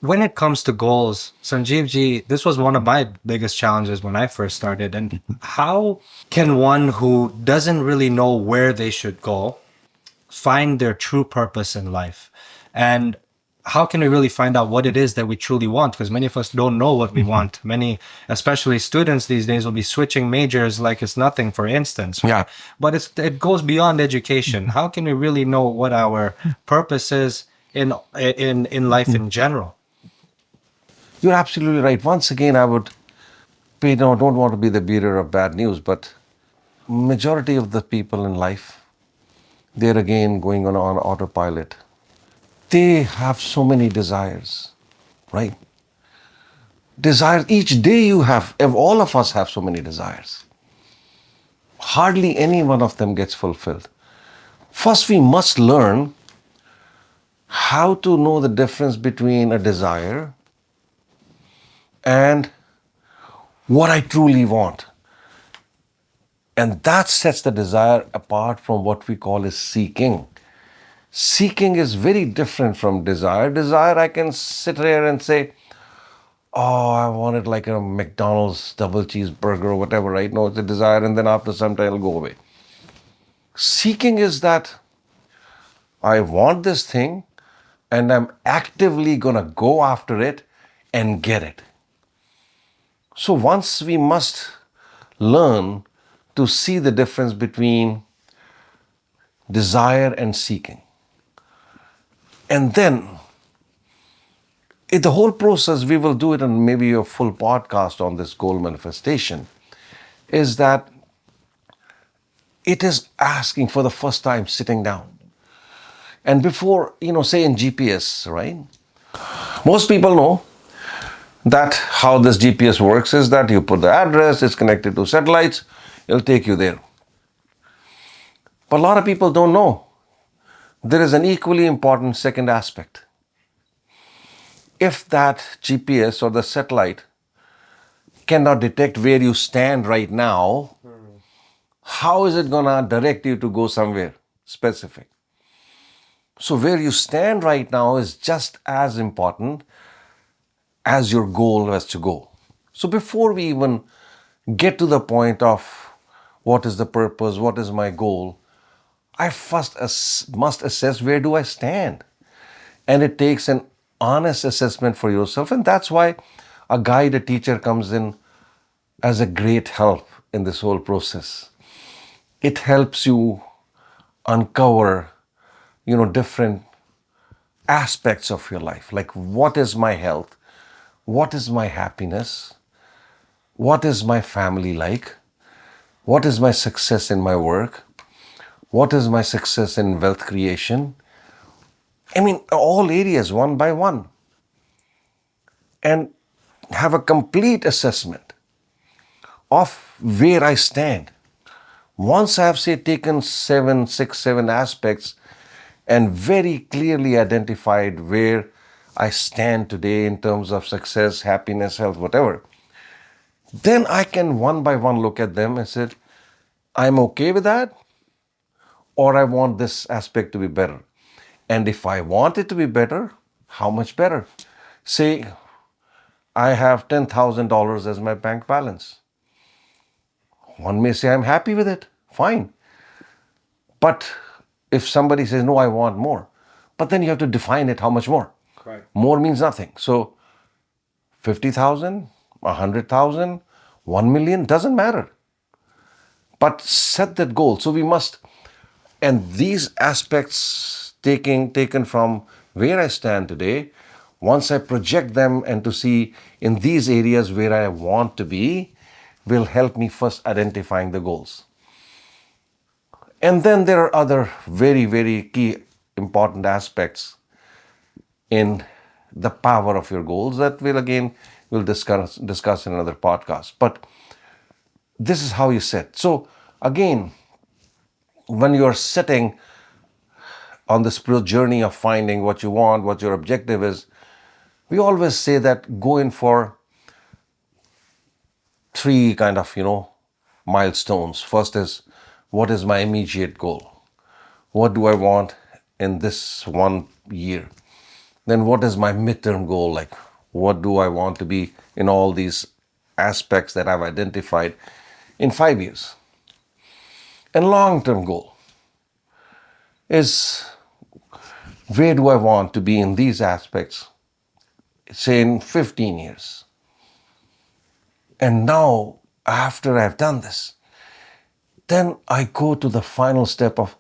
When it comes to goals, Sanjeev Ji, this was one of my biggest challenges when I first started. And how can one who doesn't really know where they should go find their true purpose in life? And how can we really find out what it is that we truly want? Because many of us don't know what we want. Many, especially students these days, will be switching majors like it's nothing, for instance. Yeah. But it goes beyond education. How can we really know what our purpose is in life in general? You're absolutely right. Once again, I would pay, no, don't want to be the bearer of bad news, but majority of the people in life, they're again going on autopilot. They have so many desires, right? Desires, each day you have, all of us have so many desires. Hardly any one of them gets fulfilled. First, we must learn how to know the difference between a desire and what I truly want. And that sets the desire apart from what we call as seeking. Seeking is very different from desire. Desire, I can sit here and say, oh, I wanted like a McDonald's double cheeseburger or whatever, right? No, it's a desire, and then after some time it'll go away. Seeking is that I want this thing and I'm actively gonna go after it and get it. So once we must learn to see the difference between desire and seeking. And then the whole process, we will do it in maybe a full podcast on this goal manifestation, is that it is asking for the first time sitting down. And before, say in GPS, right? Most people know that how this GPS works is that you put the address, it's connected to satellites, it'll take you there. But a lot of people don't know there is an equally important second aspect. If that GPS or the satellite cannot detect where you stand right now, how is it going to direct you to go somewhere specific? So where you stand right now is just as important as your goal has to go. So before we even get to the point of what is the purpose, what is my goal, I first must assess where do I stand. And it takes an honest assessment for yourself. And that's why a guide, a teacher comes in as a great help in this whole process. It helps you uncover, different aspects of your life. Like, what is my health? What is my happiness? What is my family like? What is my success in my work? What is my success in wealth creation? I mean, all areas one by one. And have a complete assessment of where I stand. Once I have, say, taken 7 aspects and very clearly identified where I stand today in terms of success, happiness, health, whatever, then I can one by one look at them and say, I'm okay with that, or I want this aspect to be better. And if I want it to be better, how much better? Say, I have $10,000 as my bank balance. One may say, I'm happy with it, fine. But if somebody says, no, I want more, but then you have to define it, how much more? Correct. More means nothing. So 50,000, 100,000, 1 million, doesn't matter. But set that goal. So we must, and these aspects taken from where I stand today, once I project them and to see in these areas where I want to be, will help me first identifying the goals. And then there are other very, very key important aspects in the power of your goals that we'll discuss in another podcast. But this is how you set. So again, when you're sitting on the spiritual journey of finding what you want, what your objective is, we always say that go in for 3 kind of, milestones. First is, what is my immediate goal? What do I want in this 1 year? Then what is my midterm goal? Like, what do I want to be in all these aspects that I've identified in 5 years? And long-term goal is, where do I want to be in these aspects, say in 15 years? And now, after I've done this, then I go to the final step of,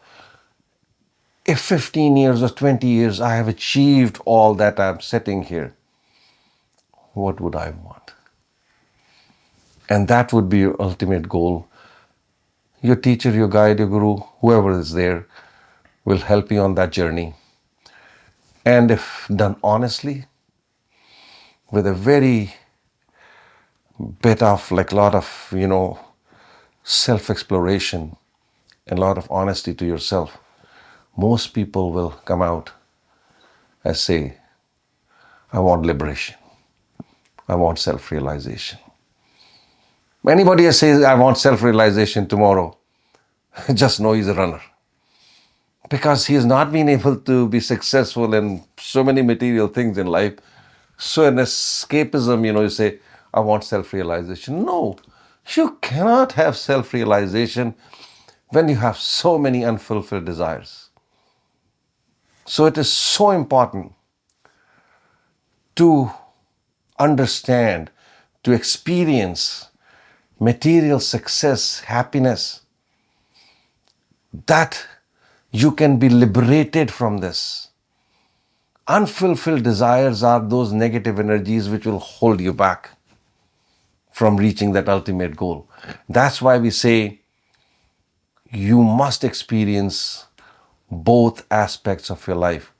if 15 years or 20 years I have achieved all that I'm setting here, what would I want? And that would be your ultimate goal. Your teacher, your guide, your guru, whoever is there, will help you on that journey. And if done honestly, with a very bit of, like, lot of, self-exploration and a lot of honesty to yourself, most people will come out and say, I want liberation. I want self-realization. Anybody who says, I want self-realization tomorrow, just know he's a runner. Because he has not been able to be successful in so many material things in life. So in escapism, you say, I want self-realization. No, you cannot have self-realization when you have so many unfulfilled desires. So it is so important to understand, to experience material success, happiness, that you can be liberated from this. Unfulfilled desires are those negative energies which will hold you back from reaching that ultimate goal. That's why we say you must experience both aspects of your life,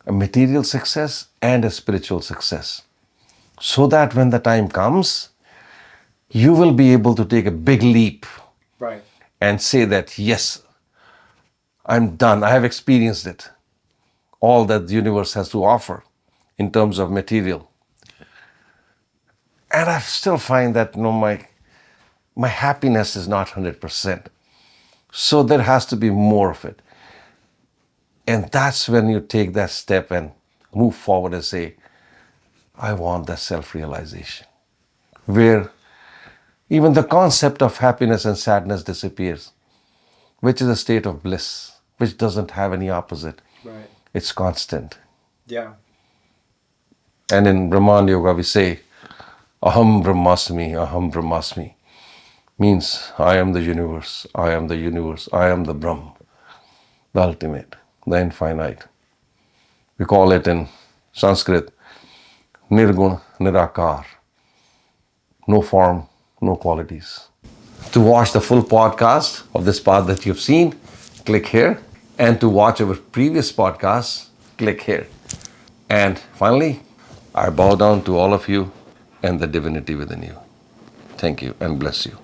a material success and a spiritual success, so that when the time comes, you will be able to take a big leap. Right. And say that, yes, I'm done. I have experienced it. All that the universe has to offer in terms of material. And I still find that my happiness is not 100%. So there has to be more of it. And that's when you take that step and move forward and say, I want that self-realization, where even the concept of happiness and sadness disappears, which is a state of bliss, which doesn't have any opposite. Right. It's constant. Yeah. And in Brahmanda Yoga, we say, Aham Brahmasmi, means I am the universe, I am the universe, I am the Brahm, the ultimate, the infinite. We call it in Sanskrit, Nirguna Nirakar, no form, no qualities. To watch the full podcast of this path that you've seen, click here. And to watch our previous podcasts, click here. And finally, I bow down to all of you and the divinity within you. Thank you and bless you.